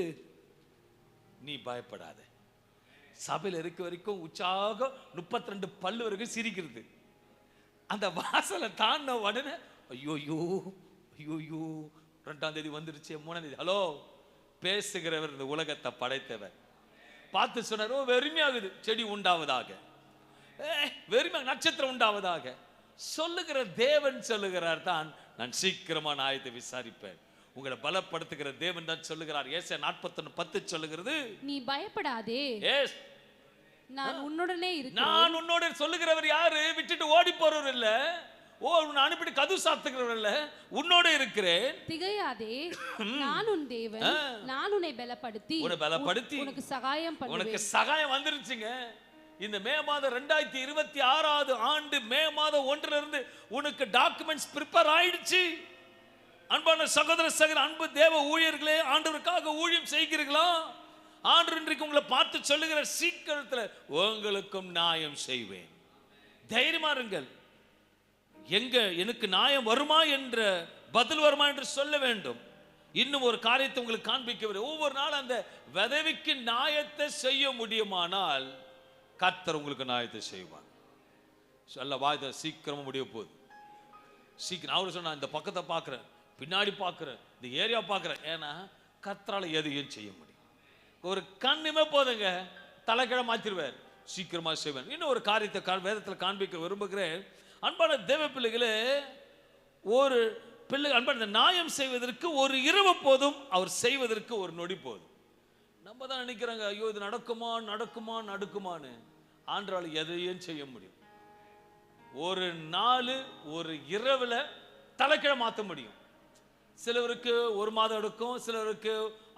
நீ பயப்படாத. சபையில் இருக்க வரைக்கும் உற்சாகம் 32 பல்லு வரைக்கும் சிரிக்கிறது. அந்த வாசலை தாண்ட உடனே ஐயோயோ ஐயோயோ 2ஆம் தேதி வந்துருச்சு, 3ஆம் தேதி. ஹலோ, பேசுகிறவர் இந்த உலகத்தை படைத்தவர் பார்த்து சொன்னார், வெறுமையாகுது, செடி உண்டாவதாக, வெறுமை நட்சத்திரம் உண்டாவதாக சொல்லுகிற தேவன் சொல்லுகிறார் தான், நான் சீக்கிரமா நியாயத்தை விசாரிப்பேன். உங்களை பலப்படுத்துகிற தேவன் தான் சொல்லுகிறார். ஏசாயா 41:10 சொல்லுகிறது, நீ பயப்படாதே, நான் உன்னுடனே இருக்கிறேன். நான் உன்னோட சொல்லுகிறவர் யாரு? விட்டுட்டு ஓடி போறவர் இல்ல, உன்னை அனுப்பிட்டு கதவு சாத்துகிறவர் இல்ல, உன்னோட இருக்கிறேன். திகையாதே, நான் உன் தேவன், நான் உன்னை பலப்படுத்தி உனக்கு சகாயம் பண்ணுவேன். உனக்கு சகாயம் வந்துருச்சுங்க. இந்த மே மாதம் 2026 ஆண்டு மே மாதம் 1 இருந்து உனக்கு டாக்குமெண்ட்ஸ் ப்ரிப்பேர் ஆயிடுச்சு. அன்பான சகோதர சகோதரி, அன்பு தேவ ஊழியர்களே, ஆண்டவருக்காக ஊழியம் செய்கிறீர்களா? ஆண்டவர் இன்றைக்கு உங்களை பார்த்து சொல்லுகிற, சீக்கிரத்தில் உங்களுக்கும் நியாயம் செய்வேன். தைரியமா இருங்கள். எங்க எனக்கு நியாயம் வருமா என்ற பதில் வருமா என்று சொல்ல வேண்டும். இன்னும் ஒரு காரியத்தை உங்களுக்கு காண்பிக்க, ஒவ்வொரு நாள் அந்த விதவைக்கு நியாயத்தை செய்ய முடியுமானால் கர்த்தர் உங்களுக்கு நியாயத்தை செய்வார். சொல்ல வாய்த சீக்கிரமா முடிய போகுது. சீக்கிரம் அவர் சொன்னா, இந்த பக்கத்தை பார்க்குறேன், பின்னாடி பார்க்குறேன், இந்த ஏரியா பார்க்குறேன். ஏன்னா கர்த்தரால எதையும் செய்ய முடியும். ஒரு கண்ணுமே போதுங்க, தலைக்கிழ மாற்றிடுவார், சீக்கிரமா செய்வேன். இன்னும் ஒரு காரியத்தை வேதத்தில் காண்பிக்க விரும்புகிறேன். அன்பான தேவ பிள்ளைகளே, ஒரு பிள்ளை அன்பான நியாயம் செய்வதற்கு ஒரு இரவு போதும், அவர் செய்வதற்கு ஒரு நொடி போதும். நம்ம தான் நினைக்கிறாங்க, ஐயோ இது நடக்குமா நடக்குமா நடக்குமான்னு. ஆண்டவரால் எதையும் செய்ய முடியும். ஒரு நாள் ஒரு இரவுல தலைக்கிழ மாற்ற முடியும். சிலருக்கு ஒரு மாதம் எடுக்கும், சிலருக்கு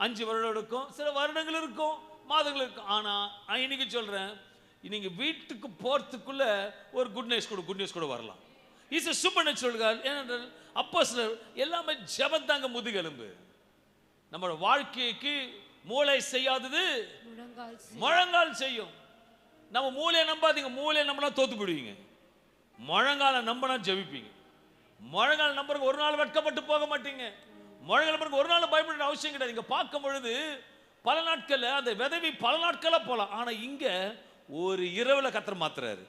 5 வருடம் எடுக்கும், சில வருடங்கள் இருக்கும், மாதங்கள் இருக்கும். ஆனா இன்னைக்கு சொல்றேன், நீங்க வீட்டுக்கு போறதுக்குள்ள ஒரு குட் நியூஸ் கூட வரலாம். Is a supernatural God. ஏனென்றால் அப்போஸ்தலர் எல்லாமே ஜெபம் தாங்க முதுகெலும்பு. நம்ம வாழ்க்கைக்கு மூளை செய்யாதது முழங்கால் செய்யும். நம்ம மூளையை நம்பாதீங்க, மூளையை நம்பினா தோத்து போடுவீங்க. முழங்கால நம்பினா ஜெபிப்பீங்க. முழங்கால் நம்பருக்கு ஒரு நாள் வெட்கப்பட்டு போக மாட்டீங்க. முழங்கால் நம்பருக்கு ஒரு நாள் பயப்பட அவசியம் கிடையாது. இங்க பார்க்கும் பொழுது பல நாட்கள்ல அந்த விதவி பல நாட்களா போலாம். ஆனா இங்க ஒரு இரவுல கர்த்தர் மாத்துறாரு.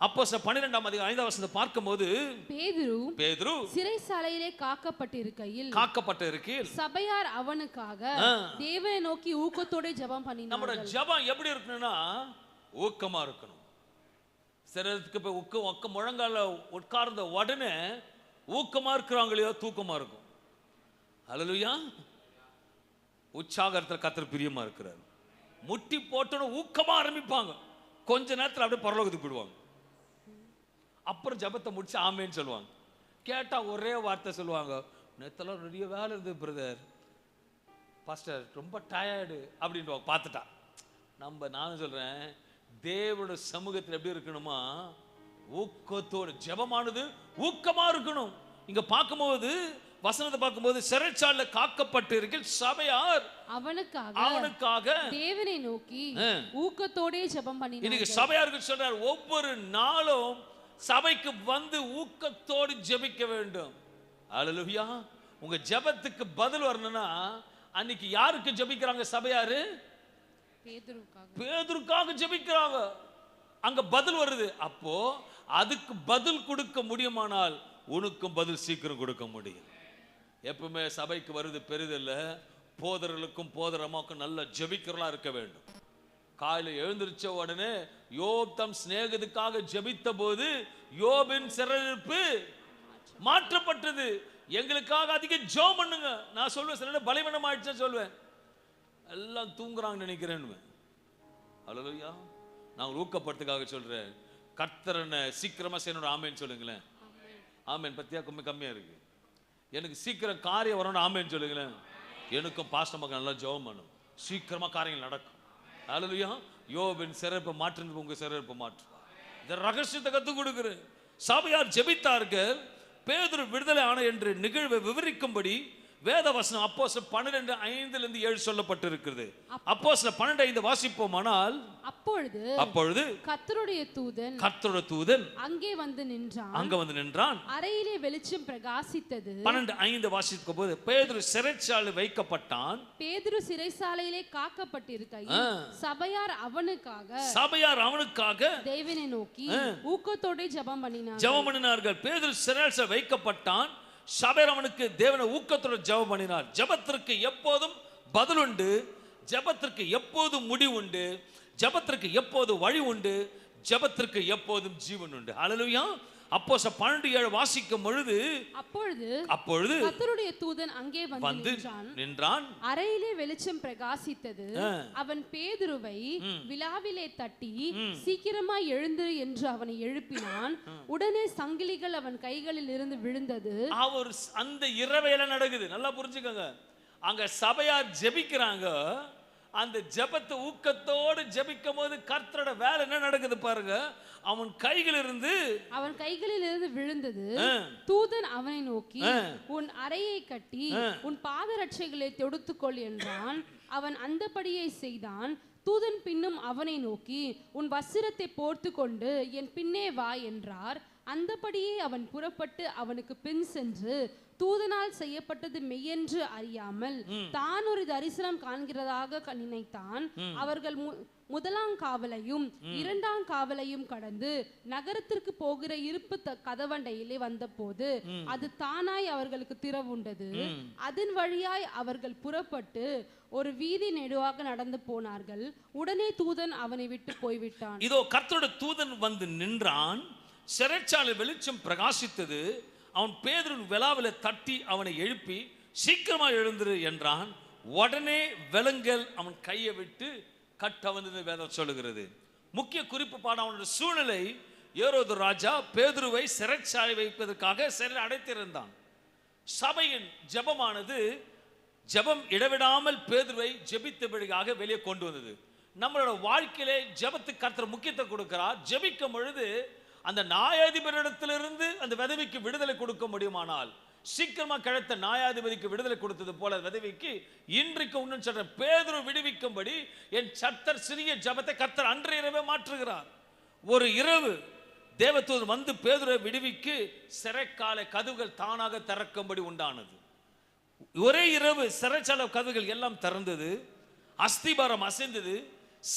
அப்போஸ்தலர் 12ஆம் அதிகாரம் 5ஆம் வசனத்தை பார்க்கும்போது, பேதுரு சிறைச்சாலையிலே காக்கப்பட்டிருக்கையில் சபையார் அவனுக்காக தேவனை நோக்கி ஊக்கத்தோட ஜெபம் பண்ணினார்கள். நம்மளோட ஜெபம் எப்படி இருக்கணும்னா ஊக்கமா இருக்கணும். சிலருக்கு போய் முழங்கால உட்கார்ந்த உடனே ஊக்கமா இருக்கிறாங்களோ தூக்கமா இருக்கும். அல்லேலூயா. உற்சாகத்தில் கர்த்தர் பிரியமா இருக்கிறார். முட்டி போட்டோன்னு ஊக்கமா ஆரம்பிப்பாங்க, கொஞ்ச நேரத்தில் அப்படியே பரலோகத்துக்கு போடுவாங்க. அப்புறம் ஜபத்தை முடிச்சு ஆமேன்னு சொல்லுவாங்க. கேட்டா ஒரே வார்த்தை சொல்லுவாங்க, நேத்தெல்லாம் நிறைய வேலை இருந்தது பிரதர், பாஸ்டர் ரொம்ப டயர்டு அப்படின்ட்டு பார்த்துட்டா. நானும் சொல்றேன், தேவனோட சமூகத்தில் எப்படி இருக்கணுமா, ஊக்கத்தோடு ஜெபமானது ஊக்கமா இருக்கணும். இங்க பார்க்கும்போது வசனத்தை பார்க்கும்போது சிறைச்சாலையில காக்கப்பட்டு இருக்க சபையார் அவனுக்காக தேவனை நோக்கி ஊக்கத்தோட ஜெபம் பண்ணினார்கள். இன்னைக்கு சபையாருக்கு சொல்றார், ஒவ்வொரு நாளும் சபைக்கு வந்து ஊக்கத்தோடு ஜெபிக்க வேண்டும். அல்லேலூயா. உங்க ஜெபத்துக்கு பதில் வரணும்னா அன்னைக்கு யாருக்கு ஜெபிக்கிறாங்க சபையாரு? பேதுருக்காக ஜெபிக்கிறாங்க. அங்க பதில் வருது. அப்போ அதுக்கு பதில் கொடுக்க முடியுமானால் உனக்கும் பதில் சீக்கிரம் கொடுக்க முடியும். எப்பவுமே சபைக்கு வருது பெரிதில்ல, போதர்களுக்கும் போதரமாக்கும் நல்ல ஜெபிக்கிறவளா இருக்க வேண்டும். காலையில எழுந்திருச்ச உடனே யோப் தம் சிநேகிதனுக்காக ஜெபித்த போது யோபின் சிறையிருப்பு மாற்றப்பட்டது. எங்களுக்காக அதிக ஜெபம் பண்ணுங்க. நான் சொல்வேன், சில பலவீனம் ஆயிடுச்சுன்னு சொல்வேன், எல்லாம் தூங்குறாங்க நினைக்கிறேன். அல்லேலூயா. நான் ஊக்கப்படுத்துக்காக சொல்றேன், கர்த்தரனை சீக்கிரமா செய்யணும். ஆமேன்னு சொல்லுங்களேன். ஆமேன். பத்தியா கம்மியா இருக்கு. எனக்கு சீக்கிரம் காரியம் வரணும். ஆமேன்னு சொல்லுங்களேன். எனக்கும் பாஸ்டர் மகன் நல்லா ஜெபம் பண்ணும், சீக்கிரமா காரியங்கள் நடக்கும். அல்லேலூயா. யோபின் சிறப்பு மாற்று உங்க சிறப்பு மாற்று. இந்த ரகசியத்தை கற்றுக் கொடுக்குறேன். சபையார் ஜெபித்தார்கள். பேதுரு விடுதலை ஆன என்று நிகழ்வை விவரிக்கும்படி வேதவசனம் அப்போஸ்தலர் 12:5-7 சொல்லப்பட்டிருக்கிறது. அப்போஸ்தலர் 12:5 வாசிப்போமானால், அப்பொழுது கர்த்தருடைய தூதன் அங்கே வந்து நின்றான். அறையிலே வெளிச்சம் பிரகாசித்தது. 12:5 வாசிக்கும் போது பேதுரு சிறைச்சாலையில் வைக்கப்பட்டான். பேதுரு சிறைச்சாலையிலே காக்கப்பட்டிருக்கையில் சபையார் அவனுக்காக தேவனை நோக்கி ஊக்கத்தோட ஜெபம் பண்ணினார்கள். பேதுரு சிறைச்சாலையில் வைக்கப்பட்டான். சபையார் அவனுக்கு தேவனை ஊக்கத்தோட ஜெபம் பண்ணினார். ஜெபத்திற்கு எப்போதும் பதில் உண்டு, ஜெபத்திற்கு எப்போதும் முடிவு உண்டு, ஜெபத்திற்கு எப்போது வழி உண்டு, ஜெபத்திற்கு எப்போதும் ஜீவன் உண்டு. அல்லேலூயா. அப்போஸ்தலர் 12:7 வாசிக்கும் பொழுது, அப்பொழுது கர்த்தருடைய தூதன் அங்கே வந்து நின்றான். அறையிலே வெளிச்சம் பிரகாசித்தது. அவன் பேதுருவை விலாவிலே தட்டி சீக்கிரமா எழுந்து என்று அவனை எழுப்பினான். உடனே சங்கிலிகள் அவன் கைகளில் இருந்து விழுந்தது. அவர் அந்த இரவையில நடக்குது. நல்லா புரிஞ்சுக்கோங்க. அங்க சபையார் ஜெபிக்கிறாங்க. அந்த ஜெபத்தை ஊக்கத்தோடு ஜெபிக்கும் போது கர்த்தரோட வேலை என்ன நடக்குது பாருங்க. அவன் கைகளில் இருந்து விழுந்தது. தூதன் அவனை நோக்கி உன் அறையை கட்டி உன் பாதரட்சைகளை தொடுத்துக்கொள் என்றான். அவன் அந்தபடியை செய்தான். தூதன் பின்னும் அவனை நோக்கி உன் வஸ்திரத்தை போர்த்து கொண்டு என் பின்னே வா என்றார். அந்தபடியே அவன் புறப்பட்டு அவனுக்கு பின் சென்று தூதனால் செய்யப்பட்டது மெய்யென்று அறியாமல் தான் ஒரு தரிசனம் காண்கிறதாக நினைத்தான். அவர்கள் முதலாம் காவலையும் இரண்டாம் காவலையும் கடந்து நகரத்திற்கு போகிற இருப்பு கதவண்டையிலே வந்தபோது அது தானாய் அவர்களுக்கு திறவுண்டது. அதன் வழியாய் அவர்கள் புறப்பட்டு ஒரு வீதி நெடுவாக நடந்து போனார்கள். உடனே தூதன் அவனை விட்டு போய்விட்டான். இதோ கர்த்தருடைய தூதன் வந்து நின்றான். சிறைச்சாலை வெளிச்சம் பிரகாசித்தது. அவன் பேதுருவின் விலாவில தட்டி அவனை எழுப்பி சீக்கிரமா எழுந்திரு என்றான். உடனே விலங்கல் அவன் கையை விட்டு கட்ட வந்தது வேதம் சொல்லுகிறது. முக்கிய குறிப்பு பாடம் அவனுடைய சூழ்நிலை. ஏரோது ராஜா பேதுருவை சிறைச்சாலை வைப்பதற்காக சிறை அடைத்திருந்தான். சபையின் ஜெபமானது ஜெபம் இடைவிடாமல் பேதுருவை ஜெபித்தபடியாக வெளியே கொண்டு வந்தது. நம்மளோட வாழ்க்கையிலே ஜெபத்துக்கு கர்த்தர் முக்கியத்துவம் கொடுக்கிறார். ஜெபிக்கும் பொழுது அந்த நியாயாதிபதியிடத்திலிருந்து அந்த விதவைக்கு விடுதலை கொடுக்க முடியுமானால், சீக்கிரமா கிடைத்த நியாயாதிபதிக்கு விடுதலை கொடுத்தது போல விதவைக்கு இன்றைக்கு இன்னும் சொல்ற பேதுரு விடுவிக்கும்படி என் சத்தர் சிறிய ஜெபத்தை கர்த்தர் அன்றைய இரவே மாற்றுகிறார். ஒரு இரவு தேவதூதன் வந்து பேதுருவை விடுவிக்கு சிறைக்கால கதவுகள் தானாக திறக்கும்படி உண்டானது. ஒரே இரவு சிறைச்சாலை கதவுகள் எல்லாம் திறந்தது. அஸ்திபாரம் அசைந்தது.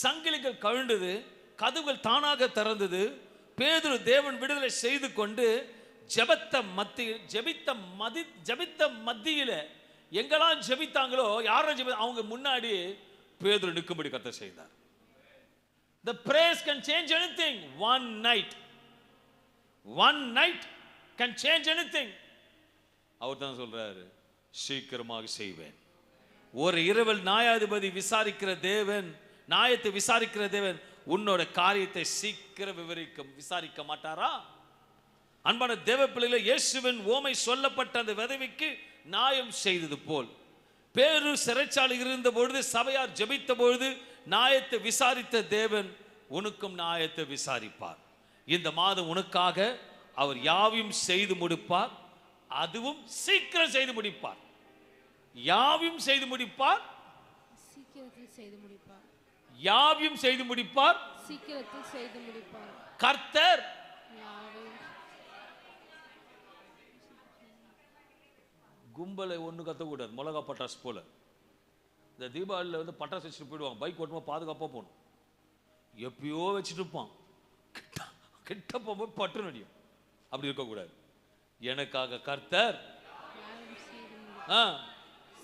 சங்கிலிகள் கவிழ்ந்தது. கதவுகள் தானாக திறந்தது. பேதுரு தேவன் விடுதலை செய்து கொண்டு ஜெபித்த மத்தியில எங்கெல்லாம் ஜெபித்தாங்களோ, யாரும் அவங்க முன்னாடி பேதுரு நிற்கும்படி கர்த்தர் செய்தார். The praise can change anything. One night can change anything. அவர் தான் சொல்றாரு, சீக்கிரமாக செய்வேன். ஒரு இரவில் நியாயாதிபதி விசாரிக்கிற தேவன், நியாயத்தை விசாரிக்கிற தேவன் உன்னோட காரியத்தை சீக்கிரம் விசாரிக்க மாட்டாரா? அன்பான தேவ பிள்ளைகளே, இயேசுவின் ஓமை சொல்லப்பட்ட அந்த விதவைக்கு நியாயம் செய்தது போல் பேரு சிறைச்சாலையில் இருந்த பொழுது சபையார் ஜெபித்த பொழுது நியாயத்தை விசாரித்த தேவன் உனக்கும் நியாயத்தை விசாரிப்பார். இந்த மாதம் உனக்காக அவர் யாவையும் செய்து முடிப்பார். அதுவும் சீக்கிரம் செய்து முடிப்பார். யாவையும் செய்து முடிப்பார். சீக்கிரத்தில் செய்து முடிப்பார். யாவையும் செய்து முடிப்பார். சீக்கிரத்தில் செய்து முடிப்பார். கர்த்தர் கும்பலை ஒன்று கத்தக்கூடாது. மிளகா பட்டாசு போல இந்த தீபாவளியில் வந்து பட்டாசு வச்சுட்டு போயிடுவாங்க. பைக் ஓட்டுமா பாதுகாப்பாக போகணும். எப்பயோ வச்சுட்டு இருப்பான். கிட்ட போகும்போது பட்டு நடியும். அப்படி இருக்கக்கூடாது. எனக்காக கர்த்தர்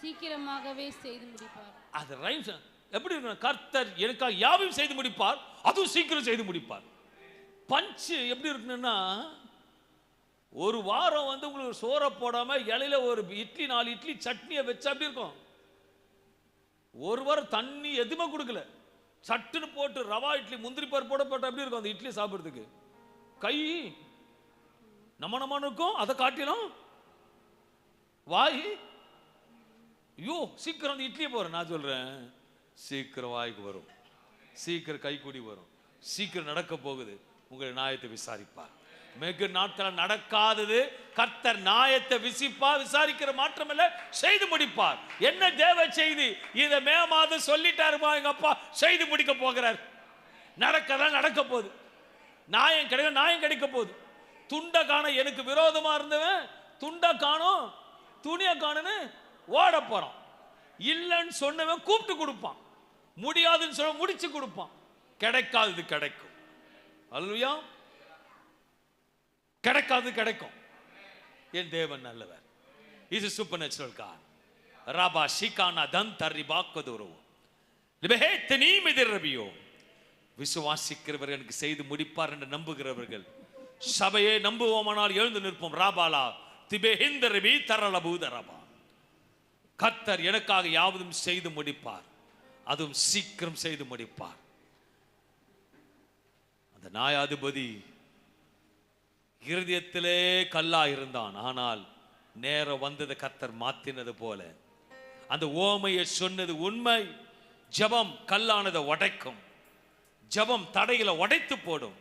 சீக்கிரமாகவே செய்து முடிப்பார். அது ரைம்ஸ் எப்படி இருக்கணும்? கர்த்தர் எனக்காக யாவையும் செய்து முடிப்பார். அதுவும் சீக்கிரம் செய்து முடிப்பார். பஞ்சு எப்படி இருக்கணும்னா, ஒரு வாரம் வந்து உங்களுக்கு சோறை போடாம இலையில ஒரு இட்லி 4 இட்லி சட்னியை வச்சா அப்படி இருக்கும். ஒரு வாரம் தண்ணி எதுவுமே கொடுக்கல, சட்டுன்னு போட்டு ரவா இட்லி முந்திரி பருப்பு போட்ட அப்படி இருக்கும். அந்த இட்லி சாப்பிட்றதுக்கு கை நம்ம இருக்கும். அதை காட்டிலும் வாய் ஐயோ சீக்கிரம் அந்த இட்லியை போறேன். நான் சொல்றேன், சீக்கிரம் வாய்க்கு வரும், சீக்கிரம் கை கூடி வரும், சீக்கிரம் நடக்க போகுது. உங்கள் நியாயத்தை விசாரிப்பார். வெகு நாட்கள் நடக்காதது கர்த்தர் நியாயத்தை விசாரிக்கிற மாற்றமில்ல, செய்து முடிப்பார். என்ன தேவ செய்தி! இதை மே மாதம் சொல்லிட்டாருமா எங்க அப்பா, செய்து முடிக்க போகிறார். நடக்கதான் நடக்க போகுது. நியாயம் கிடைக்கும், நியாயம் கிடைக்க போகுது. துண்டை காண எனக்கு விரோதமா இருந்தவன் துண்டை காணும் துணியை காணுன்னு ஓட போறான். இல்லைன்னு சொன்னவன் கூப்பிட்டு கொடுப்பான். முடியாதுன்னு சொல்ல முடிச்சு கொடுப்பான். கிடைக்காதது கிடைக்கும். அல்லேலூயா. கிடைக்காது கிடைக்கும். என் தேவன் நல்லவர். Is supernatural God. ராபா ஷிகானா தன் தரிபா கதுரோ லிபஹேத்னி மிதரபியோ. விசுவாசிக்கிறவர்களுக்கு செய்து முடிப்பார் என்று நம்புகிறவர்கள் சபையை நம்புவோமானால் எழுந்து நிற்போம். ராபாலா திபேஹிந்தரபி தரலபூதரபா. கர்த்தர் எனக்காக யாவதும் செய்து முடிப்பார். அதுவும் சீக்கிரம் செய்து முடிப்பார். அந்த நியாயாதிபதி இருதயத்திலே கல்லா இருந்தான். ஆனால் நேரம் வந்தது கர்த்தர் மாத்தினது போல அந்த ஓமையை சொன்னது உண்மை. ஜெபம் கல்லானதை உடைக்கும். ஜெபம் தடையில உடைத்து போடும்.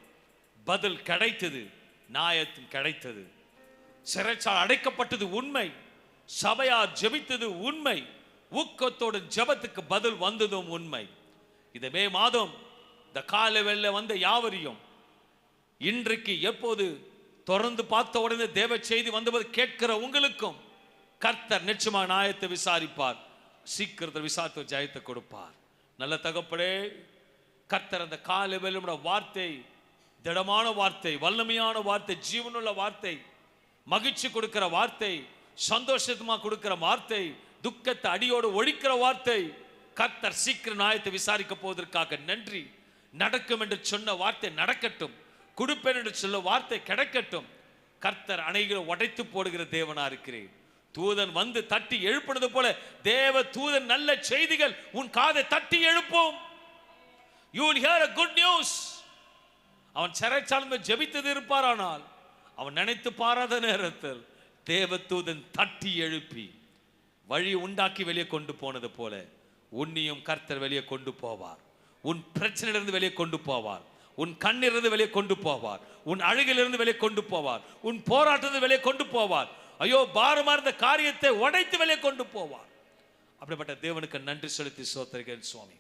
பதில் கிடைத்தது. நியாயத்தும் கிடைத்தது. சிறைச்சாலை அடைக்கப்பட்டது உண்மை. சபையார் ஜெபித்தது உண்மை. ஊக்கத்தோடு ஜெபத்துக்கு பதில் வந்ததும் உண்மை. இந்த மே மாதம் இந்த காலை வெள்ள வந்த யாவரையும் இன்றைக்கு எப்போது தொடர்ந்து பார்த்த உடனே தேவ செய்தி வந்தபோது கேட்கிற உங்களுக்கும் கர்த்தர் நிச்சயமாக நியாயத்தை விசாரிப்பார். சீக்கிரத்தில் விசாரித்து ஜெயத்தை கொடுப்பார். நல்ல தகப்பனே, கர்த்தர் அந்த காலை வேளையில வார்த்தை திடமான வார்த்தை, வல்லமையான வார்த்தை, ஜீவனுள்ள வார்த்தை, மகிழ்ச்சி கொடுக்கிற வார்த்தை, சந்தோஷமா கொடுக்கிற வார்த்தை, துக்கத்தை அடியோடு ஒழிக்கிற வார்த்தை. கர்த்தர் சீக்கிரம் நியாயத்தை விசாரிக்க போவதற்காக நன்றி. நடக்கும் என்று சொன்ன வார்த்தை நடக்கட்டும், கொடுப்பேன் என்று சொல்ல வார்த்தை கிடைக்கட்டும். கர்த்தர் அணைகளை உடைத்து போடுகிற தேவனா இருக்கிறேன். தூதன் வந்து தட்டி எழுப்பினது போல தேவ தூதன் நல்ல செய்திகள் உன் காதை தட்டி எழுப்பும். You will hear a good news. அவன் சிறைச்சாலை ஜெபித்தது இருப்பாரானால் அவன் நினைத்து பாராத நேரத்தில் தேவ தூதன் தட்டி எழுப்பி வழி உண்டாக்கி வெளியே கொண்டு போனது போல உன்னையும் கர்த்தர் வெளியே கொண்டு போவார். உன் பிரச்சனையிலிருந்து வெளியே கொண்டு போவார். உன் கண்ணிலிருந்து வெளியே கொண்டு போவார். உன் அழுகிலிருந்து வெளியே கொண்டு போவார். உன் போராட்டத்தை வெளியே கொண்டு போவார். ஐயோ பாரமா இருந்த காரியத்தை உடைத்து வெளியே கொண்டு போவார். அப்படிப்பட்ட தேவனுக்கு நன்றி செலுத்தி ஸ்தோத்திரிக்கிறேன் சுவாமி.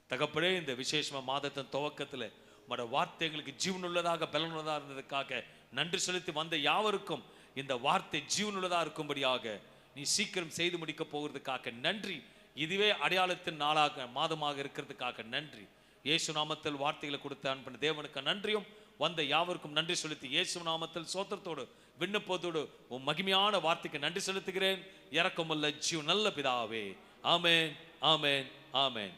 தகப்பனே, இந்த விசேஷமா மாதத்தின் துவக்கத்தில் உம்முடைய வார்த்தை எங்களுக்கு ஜீவனுள்ளதாக பலனுள்ளதாக இருந்ததுக்காக நன்றி செலுத்தி வந்த யாவருக்கும் இந்த வார்த்தை ஜீவனுள்ளதாக இருக்கும்படியாக நீ சீக்கிரம் செய்து முடிக்க போகிறதுக்காக நன்றி. இதுவே அடையாளத்தின் நாளாக மாதமாக இருக்கிறதுக்காக நன்றி. இயேசு நாமத்தில் வார்த்தைகளை கொடுத்து அனுப்பின தேவனுக்கு நன்றியும் வந்த யாவருக்கும் நன்றி செலுத்தி இயேசு நாமத்தில் சோத்திரத்தோடு விண்ணப்பத்தோடு உன் மகிமையான வார்த்தைக்கு நன்றி செலுத்துகிறேன். இரக்கமுள்ள ஜீவ நல்ல பிதாவே. ஆமென், ஆமென், ஆமென்.